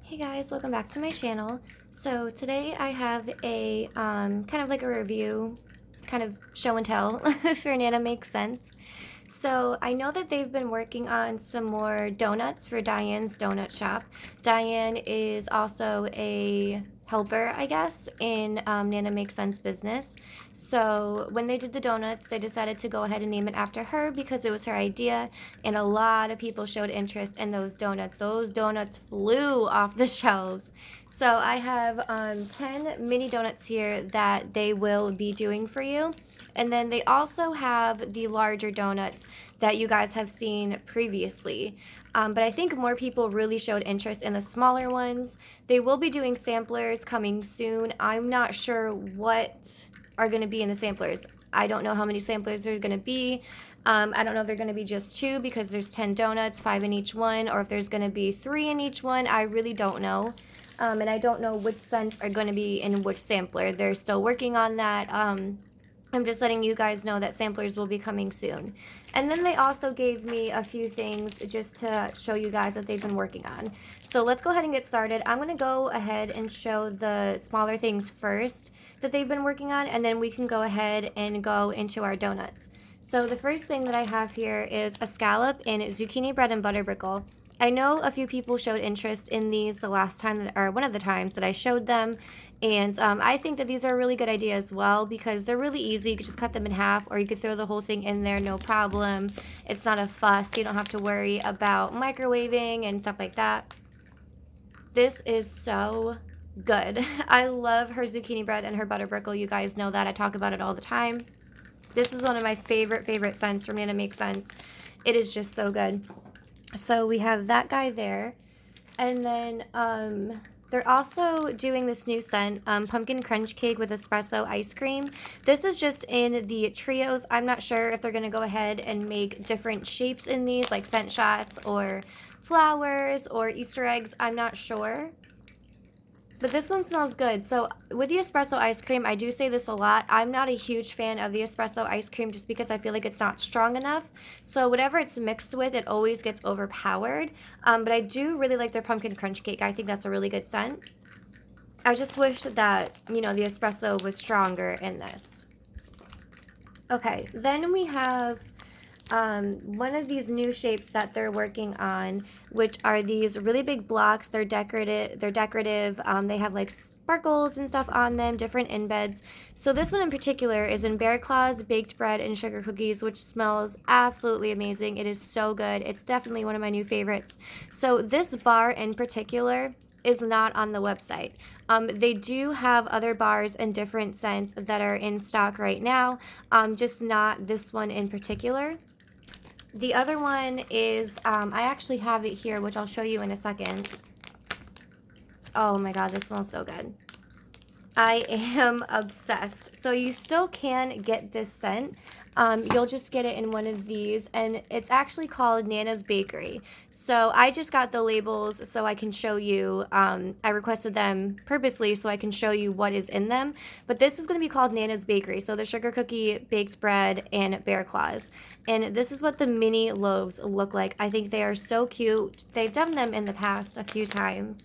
Hey guys, welcome back to my channel. So today I have a kind of like a review, kind of show and tell for Nana Makes Sense. So I know that they've been working on some more donuts for Diane's Donut Shop. Diane is also a helper, I guess, in Nana Makes Sense business. So when they did the donuts, they decided to go ahead and name it after her because it was her idea, and a lot of people showed interest in those donuts. Those donuts flew off the shelves. So I have 10 mini donuts here that they will be doing for you. And then they also have the larger donuts that you guys have seen previously. But I think more people really showed interest in the smaller ones. They will be doing samplers coming soon. I'm not sure what are going to be in the samplers. I don't know how many samplers there are going to be. I don't know if they're going to be just 2 because there's 10 donuts, 5 in each one, or if there's going to be 3 in each one. I really don't know. And I don't know which scents are going to be in which sampler. They're still working on that. I'm just letting you guys know that samplers will be coming soon. And then they also gave me a few things just to show you guys that they've been working on. So let's go ahead and get started. I'm going to go ahead and show the smaller things first that they've been working on, and then we can go ahead and go into our donuts. So the first thing that I have here is a scallop in zucchini bread and butter brickle. I know a few people showed interest in these the last time, or one of the times that I showed them, and I think that these are a really good idea as well because they're really easy. You could just cut them in half, or you could throw the whole thing in there, no problem. It's not a fuss. You don't have to worry about microwaving and stuff like that. This is so good. I love her zucchini bread and her butter brickle. You guys know that. I talk about it all the time. This is one of my favorite scents from Nana Makes Sense. It is just so good. So we have that guy there. And then they're also doing this new scent, pumpkin crunch cake with espresso ice cream. This is just in the trios. I'm not sure if they're going to go ahead and make different shapes in these, like scent shots or flowers or Easter eggs. I'm not sure. But this one smells good. So with the espresso ice cream, I do say this a lot. I'm not a huge fan of the espresso ice cream just because I feel like it's not strong enough. So whatever it's mixed with, it always gets overpowered. But I do really like their pumpkin crunch cake. I think that's a really good scent. I just wish that, the espresso was stronger in this. Okay, then we have one of these new shapes that they're working on, which are these really big blocks. They're decorative. They have like sparkles and stuff on them, different embeds. So this one in particular is in Bear Claws baked bread and sugar cookies, which smells absolutely amazing. It is so good. It's definitely one of my new favorites. So this bar in particular is not on the website. They do have other bars and different scents that are in stock right now, just not this one in particular. The other one is, I actually have it here, which I'll show you in a second. Oh my god, this smells so good. I am obsessed. So you still can get this scent. You'll just get it in one of these, and it's actually called Nana's Bakery. So I just got the labels so I can show you. I requested them purposely so I can show you what is in them. But this is going to be called Nana's Bakery. So the sugar cookie, baked bread, and Bear Claws. And this is what the mini loaves look like. I think they are so cute. They've done them in the past a few times.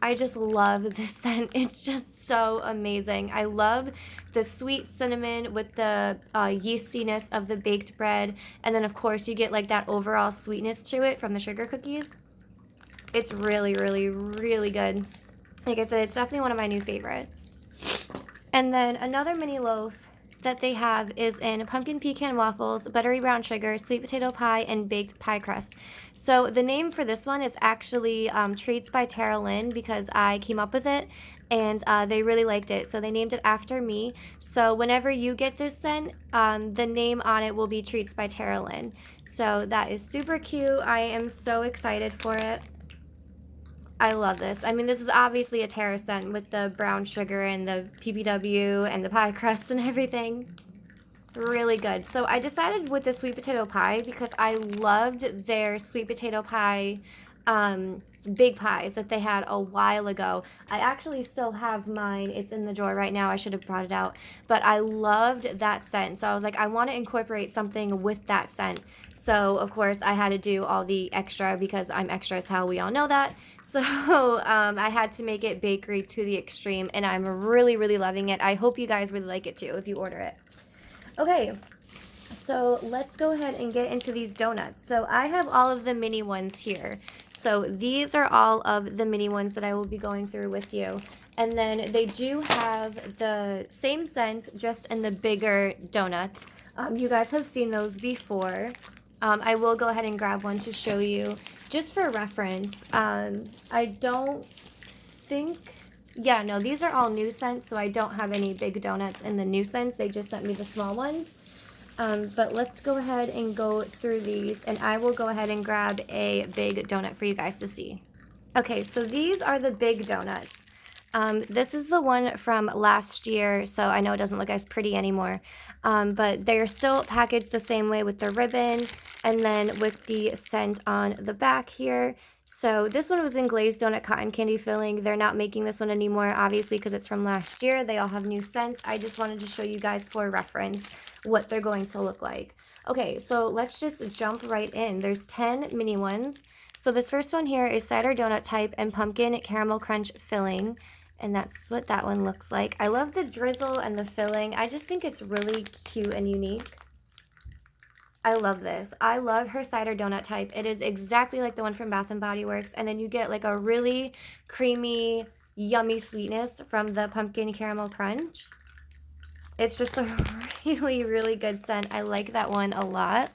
I just love this scent. It's just so amazing. I love the sweet cinnamon with the yeastiness of the baked bread. And then, of course, you get like that overall sweetness to it from the sugar cookies. It's really, really, really good. Like I said, it's definitely one of my new favorites. And then another mini loaf that they have is in pumpkin pecan waffles, buttery brown sugar, sweet potato pie, and baked pie crust. So the name for this one is actually Treats by Tara Lynn because I came up with it and they really liked it. So they named it after me. So whenever you get this scent, the name on it will be Treats by Tara Lynn. So that is super cute. I am so excited for it. I love this. I mean, this is obviously a Tara scent with the brown sugar and the PBW and the pie crusts and everything. Really good. So I decided with the sweet potato pie because I loved their sweet potato pie big pies that they had a while ago. I actually still have mine. It's in the drawer right now. I should have brought it out. But I loved that scent. So I was like, I want to incorporate something with that scent. So, of course, I had to do all the extra because I'm extra as hell. We all know that. So I had to make it bakery to the extreme. And I'm really, really loving it. I hope you guys really like it too if you order it. Okay. So let's go ahead and get into these donuts. So I have all of the mini ones here. So these are all of the mini ones that I will be going through with you. And then they do have the same scent, just in the bigger donuts. You guys have seen those before. I will go ahead and grab one to show you, just for reference. I don't think... Yeah, no, these are all new scents, so I don't have any big donuts in the new scents. They just sent me the small ones. But let's go ahead and go through these, and I will go ahead and grab a big donut for you guys to see. Okay, so these are the big donuts. This is the one from last year, so I know it doesn't look as pretty anymore, but they're still packaged the same way with the ribbon, and then with the scent on the back here. So this one was in glazed donut cotton candy filling. They're not making this one anymore, obviously, because it's from last year. They all have new scents. I just wanted to show you guys for reference what they're going to look like. Okay, so let's just jump right in. There's 10 mini ones. So this first one here is cider donut type and pumpkin caramel crunch filling. And that's what that one looks like. I love the drizzle and the filling. I just think it's really cute and unique. I love this. I love her cider donut type. It is exactly like the one from Bath & Body Works. And then you get like a really creamy, yummy sweetness from the pumpkin caramel crunch. It's just a really, really good scent. I like that one a lot.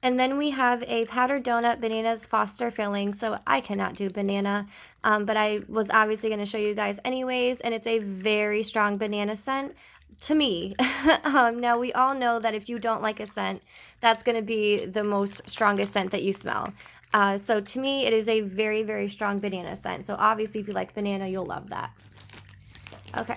And then we have a powdered donut bananas Foster filling. So I cannot do banana, but I was obviously going to show you guys anyways. And it's a very strong banana scent to me. Now, we all know that if you don't like a scent, that's going to be the most strongest scent that you smell. So to me, it is a very, very strong banana scent. So obviously, if you like banana, you'll love that. Okay.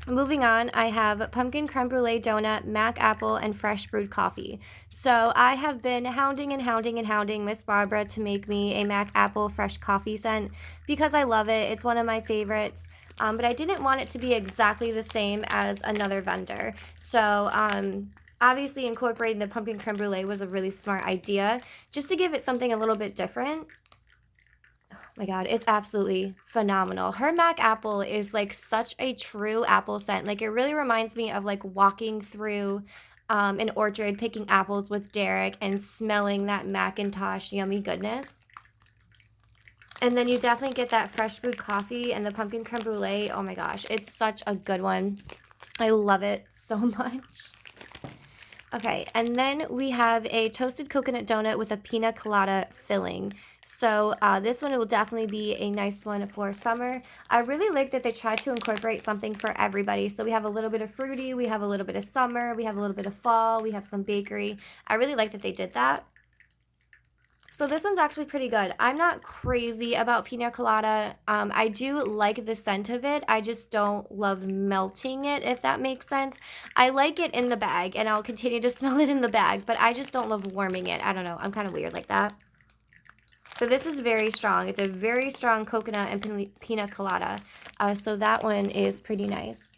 Moving on, I have pumpkin creme brulee donut, mac apple, and fresh brewed coffee. So I have been hounding Miss Barbara to make me a mac apple fresh coffee scent because I love it. It's one of my favorites. But I didn't want it to be exactly the same as another vendor. So obviously incorporating the pumpkin creme brulee was a really smart idea just to give it something a little bit different. My God, it's absolutely phenomenal. Her mac apple is like such a true apple scent. Like it really reminds me of like walking through an orchard, picking apples with Derek and smelling that Macintosh yummy goodness. And then you definitely get that fresh brewed coffee and the pumpkin creme brulee. Oh my gosh, it's such a good one. I love it so much. Okay, and then we have a toasted coconut donut with a pina colada filling. So this one will definitely be a nice one for summer. I really like that they tried to incorporate something for everybody. So we have a little bit of fruity, we have a little bit of summer, we have a little bit of fall, we have some bakery. I really like that they did that. So this one's actually pretty good. I'm not crazy about pina colada. I do like the scent of it. I just don't love melting it, if that makes sense. I like it in the bag, and I'll continue to smell it in the bag, but I just don't love warming it. I don't know. I'm kind of weird like that. So this is very strong. It's a very strong coconut and pina colada. So that one is pretty nice.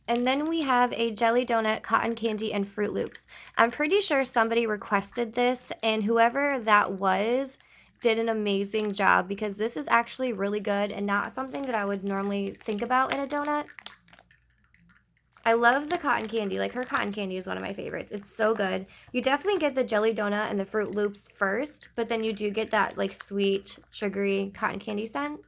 And then we have a jelly donut, cotton candy, and Fruit Loops. I'm pretty sure somebody requested this, and whoever that was did an amazing job because this is actually really good and not something that I would normally think about in a donut. I love the cotton candy. Like, her cotton candy is one of my favorites. It's so good. You definitely get the jelly donut and the Fruit Loops first, but then you do get that, like, sweet, sugary cotton candy scent.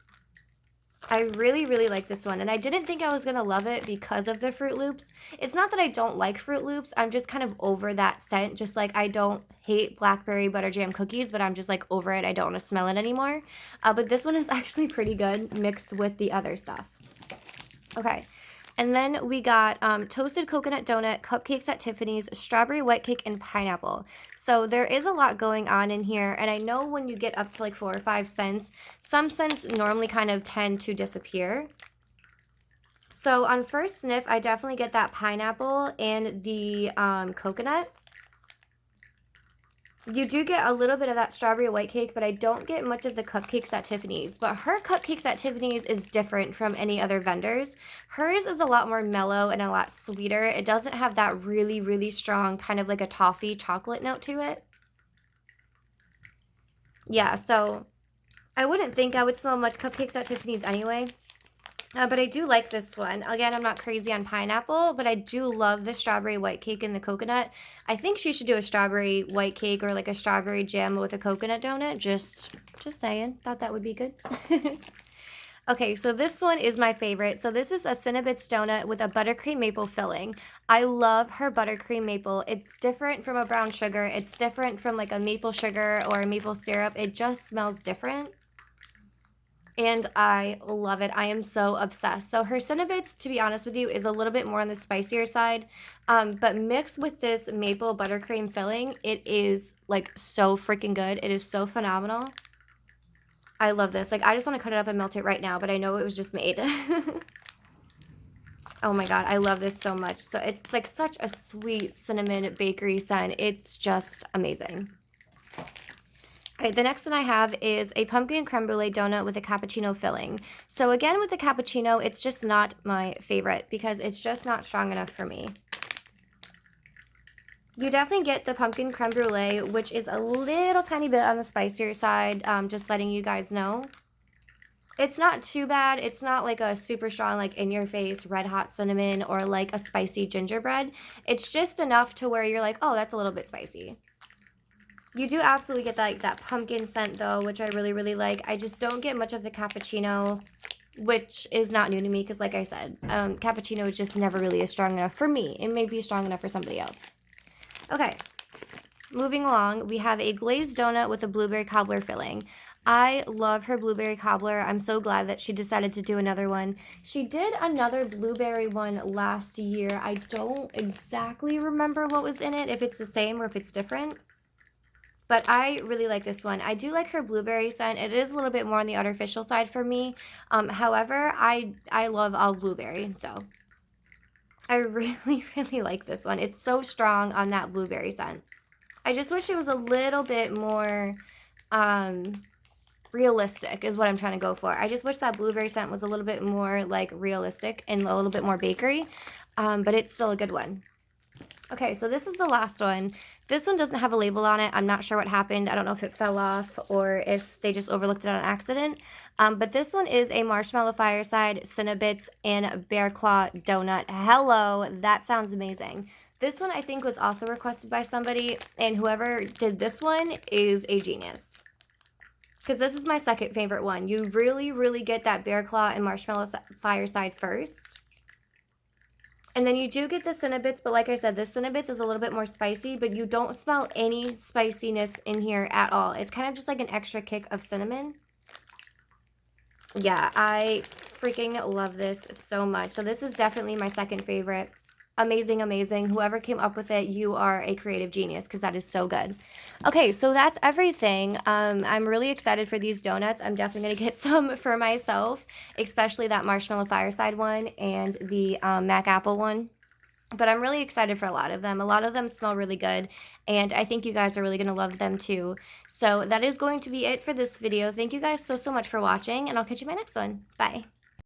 I really, really like this one, and I didn't think I was going to love it because of the Fruit Loops. It's not that I don't like Fruit Loops. I'm just kind of over that scent, just like I don't hate blackberry butter jam cookies, but I'm just, like, over it. I don't want to smell it anymore. But this one is actually pretty good mixed with the other stuff. Okay. And then we got toasted coconut donut, cupcakes at Tiffany's, strawberry white cake, and pineapple. So there is a lot going on in here. And I know when you get up to like 4 or 5 scents, some scents normally kind of tend to disappear. So on first sniff, I definitely get that pineapple and the coconut. You do get a little bit of that strawberry white cake, but I don't get much of the cupcakes at Tiffany's. But her cupcakes at Tiffany's is different from any other vendors. Hers is a lot more mellow and a lot sweeter. It doesn't have that really, really strong kind of like a toffee chocolate note to it. Yeah, so I wouldn't think I would smell much cupcakes at Tiffany's anyway. But I do like this one. Again, I'm not crazy on pineapple, but I do love the strawberry white cake and the coconut. I think she should do a strawberry white cake or like a strawberry jam with a coconut donut. Just saying. Thought that would be good. Okay, so this one is my favorite. So this is a Cinnabits donut with a buttercream maple filling. I love her buttercream maple. It's different from a brown sugar. It's different from like a maple sugar or a maple syrup. It just smells different. And I love it. I am so obsessed. So her Cinnabits, to be honest with you, is a little bit more on the spicier side. But mixed with this maple buttercream filling, it is like so freaking good. It is so phenomenal. I love this. Like, I just want to cut it up and melt it right now, but I know it was just made. Oh my God, I love this so much. So it's like such a sweet cinnamon bakery scent. It's just amazing. All right, the next one I have is a pumpkin creme brulee donut with a cappuccino filling. So again, with the cappuccino, it's just not my favorite because it's just not strong enough for me. You definitely get the pumpkin creme brulee, which is a little tiny bit on the spicier side, just letting you guys know. It's not too bad. It's not like a super strong, like in-your-face red hot cinnamon or like a spicy gingerbread. It's just enough to where you're like, oh, that's a little bit spicy. You do absolutely get that pumpkin scent, though, which I really, really like. I just don't get much of the cappuccino, which is not new to me because, like I said, cappuccino is just never really as strong enough for me. It may be strong enough for somebody else. Okay, moving along, we have a glazed donut with a blueberry cobbler filling. I love her blueberry cobbler. I'm so glad that she decided to do another one. She did another blueberry one last year. I don't exactly remember what was in it, if it's the same or if it's different. But I really like this one. I do like her blueberry scent. It is a little bit more on the artificial side for me. However, I love all blueberry, so I really, really like this one. It's so strong on that blueberry scent. I just wish it was a little bit more realistic is what I'm trying to go for. I just wish that blueberry scent was a little bit more like realistic and a little bit more bakery, but it's still a good one. Okay, so this is the last one. This one doesn't have a label on it. I'm not sure what happened. I don't know if it fell off or if they just overlooked it on accident. But this one is a Marshmallow Fireside Cinnabits and Bear Claw Donut. Hello, that sounds amazing. This one I think was also requested by somebody, and whoever did this one is a genius. Because this is my second favorite one. You really, really get that Bear Claw and Marshmallow Fireside first. And then you do get the Cinnabits, but like I said, the Cinnabits is a little bit more spicy, but you don't smell any spiciness in here at all. It's kind of just like an extra kick of cinnamon. Yeah, I freaking love this so much. So this is definitely my second favorite. Amazing, amazing. Whoever came up with it, you are a creative genius because that is so good. Okay, so that's everything. I'm really excited for these donuts. I'm definitely going to get some for myself, especially that Marshmallow Fireside one and the Mac Apple one. But I'm really excited for a lot of them. A lot of them smell really good, and I think you guys are really going to love them too. So that is going to be it for this video. Thank you guys so much for watching, and I'll catch you in my next one. Bye.